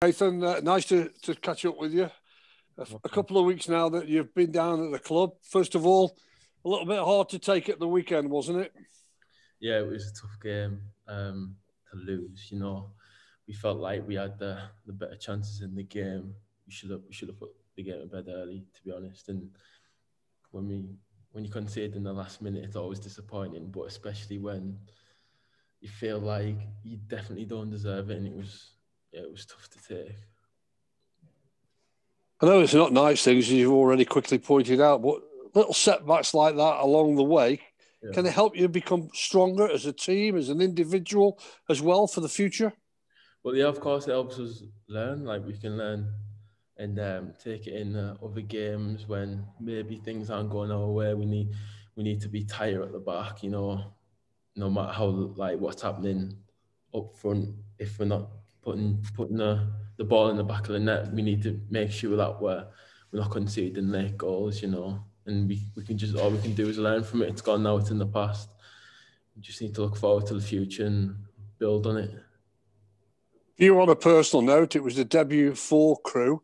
Nathan, nice to catch up with you. A couple of weeks now that you've been down at the club. First of all, a little bit hard to take at the weekend, wasn't it? Yeah, it was a tough game to lose. We felt like we had the better chances in the game. We should have put the game to bed early, to be honest. And when you concede in the last minute, it's always disappointing. But especially when you feel like you definitely don't deserve it, and it was tough to take. I know it's not nice things, as you've already quickly pointed out, but little setbacks like that along the way, can it help you become stronger as a team, as an individual as well for the future? Well, yeah, of course, it helps us learn. Like, we can learn and take it in other games when maybe things aren't going our way. We need to be tighter at the back, no matter how, like, what's happening up front. If we're not putting the ball in the back of the net, we need to make sure that we're not conceding late goals, and we can just, all we can do is learn from it. It's gone now, it's in the past. We just need to look forward to the future and build on it. You, on a personal note, it was the debut for Crewe.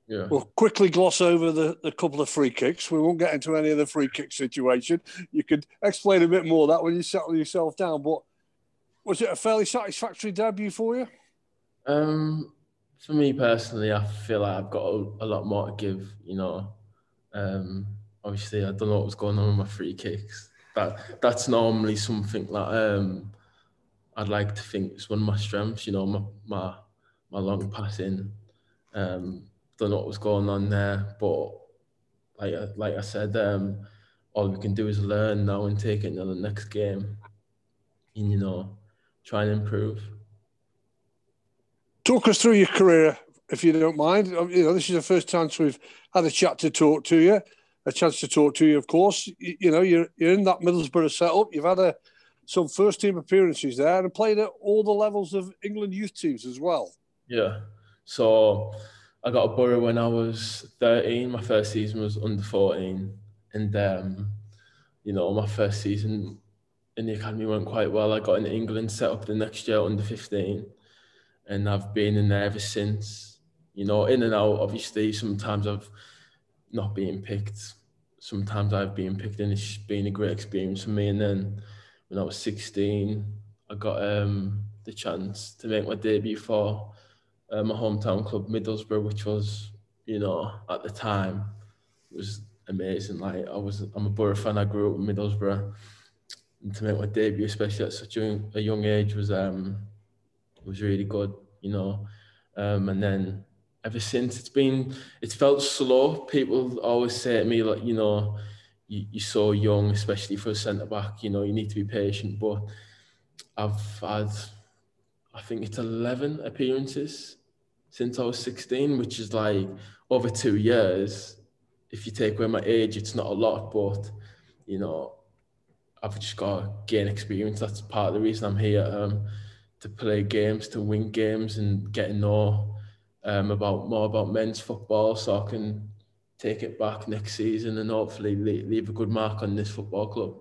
Yeah. We'll quickly gloss over the couple of free kicks. We won't get into any of the free kick situation. You could explain a bit more of that when you settle yourself down, but was it a fairly satisfactory debut for you? For me personally, I feel like I've got a lot more to give, Obviously, I don't know what was going on with my free kicks. That's normally something that I'd like to think is one of my strengths, my long passing. Don't know what was going on there, but like I said, all we can do is learn now and take it to the next game and, try and improve. Talk us through your career, if you don't mind. This is the first chance we've had a chance to talk to you, of course. You're in that Middlesbrough setup. You've had some first-team appearances there and played at all the levels of England youth teams as well. Yeah. So I got a Borough when I was 13. My first season was under 14. And, my first season in the academy went quite well. I got in England, set up the next year under 15. And I've been in there ever since. In and out, obviously. Sometimes I've not been picked. Sometimes I've been picked, and it's been a great experience for me. And then when I was 16, I got the chance to make my debut for my hometown club, Middlesbrough, which was, at the time, it was amazing. Like, I'm a Borough fan. I grew up in Middlesbrough, and to make my debut, especially at such a young age, was really good, and then ever since it's felt slow. People always say to me, like, you're so young, especially for a centre back, you need to be patient. But I've had, I think it's 11 appearances since I was 16, which is like over 2 years. If you take away my age, it's not a lot, but I've just got to gain experience. That's part of the reason I'm here, to play games, to win games, and get to know more about men's football, so I can take it back next season and hopefully leave a good mark on this football club.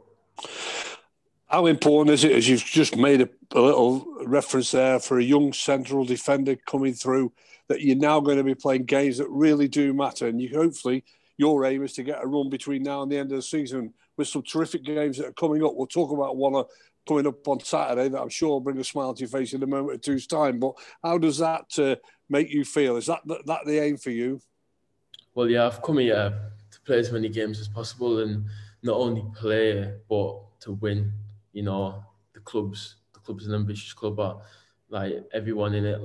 How important is it, as you've just made a little reference there, for a young central defender coming through, that you're now going to be playing games that really do matter, and hopefully your aim is to get a run between now and the end of the season with some terrific games that are coming up. We'll talk about one coming up on Saturday that I'm sure will bring a smile to your face in a moment or two's time. But how does that make you feel? Is that the aim for you? Well, yeah, I've come here to play as many games as possible, and not only play but to win. The club's an ambitious club, but like everyone in it,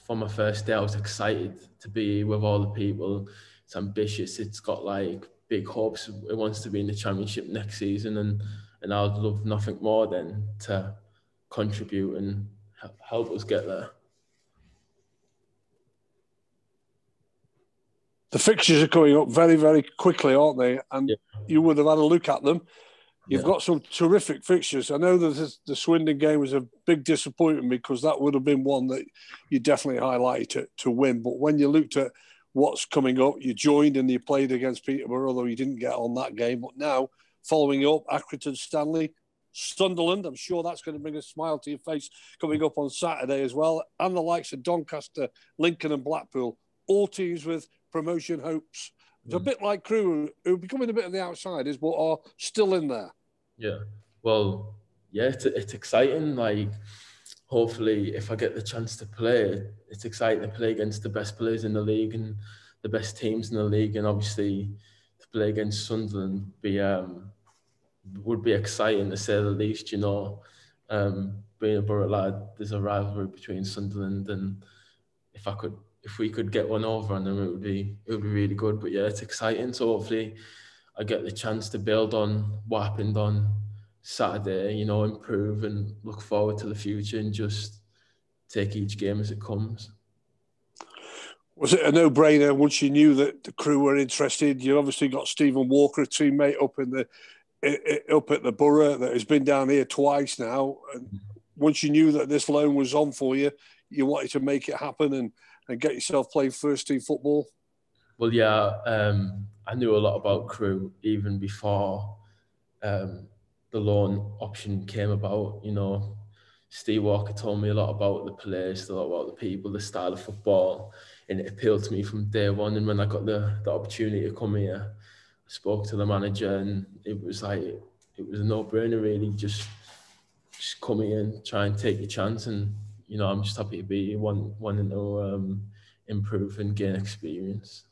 from my first day, I was excited to be with all the people. It's ambitious. It's got like big hopes. It wants to be in the Championship next season, and I'd love nothing more than to contribute and help us get there. The fixtures are coming up very, very quickly, aren't they? And you would have had a look at them. You've got some terrific fixtures. I know that the Swindon game was a big disappointment, because that would have been one that you definitely highlighted to win. But when you looked at what's coming up, you joined and you played against Peterborough, although you didn't get on that game. But now, following up, Accrington, Stanley, Sunderland. I'm sure that's going to bring a smile to your face coming up on Saturday as well. And the likes of Doncaster, Lincoln and Blackpool, all teams with promotion hopes. It's a bit like Crewe, who are becoming a bit of the outsiders, but are still in there. Yeah, well, yeah, it's exciting. Like, hopefully, if I get the chance to play, it's exciting to play against the best players in the league and the best teams in the league. And obviously, to play against Sunderland would be exciting to say the least. You know, being a Borough lad, there's a rivalry between Sunderland, and if we could get one over on them, it would be really good. But yeah, it's exciting. So hopefully, I get the chance to build on what happened on Saturday. You know, improve and look forward to the future and just take each game as it comes. Was it a no-brainer once you knew that the Crewe were interested? You obviously got Stephen Walker, a teammate up at the Borough that has been down here twice now. And once you knew that this loan was on for you, you wanted to make it happen and get yourself playing first-team football? Well, yeah, I knew a lot about Crewe even before the loan option came about. You know, Steve Walker told me a lot about the players, a lot about the people, the style of football, and it appealed to me from day one. And when I got the opportunity to come here, I spoke to the manager, and it was a no-brainer, really. Just come here and try and take your chance. And you know, I'm just happy to be here, wanting to improve and gain experience.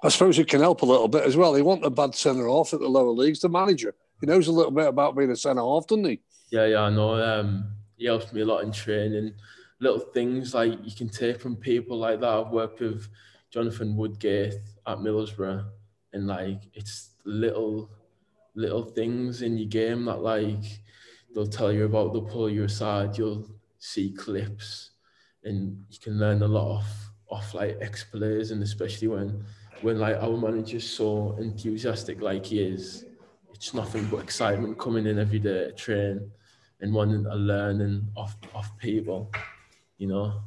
I suppose it can help a little bit as well. He wasn't a bad centre-half at the lower leagues. The manager, he knows a little bit about being a centre-half, doesn't he? Yeah, I know. He helps me a lot in training. Little things like you can take from people like that. I've worked with Jonathan Woodgate at Middlesbrough, and like it's little things in your game that like they'll tell you about. They'll pull you aside. You'll see clips, and you can learn a lot off like ex-players, and especially when like our manager's so enthusiastic like he is, it's nothing but excitement coming in every day to train and wanting to learn and off people, you know.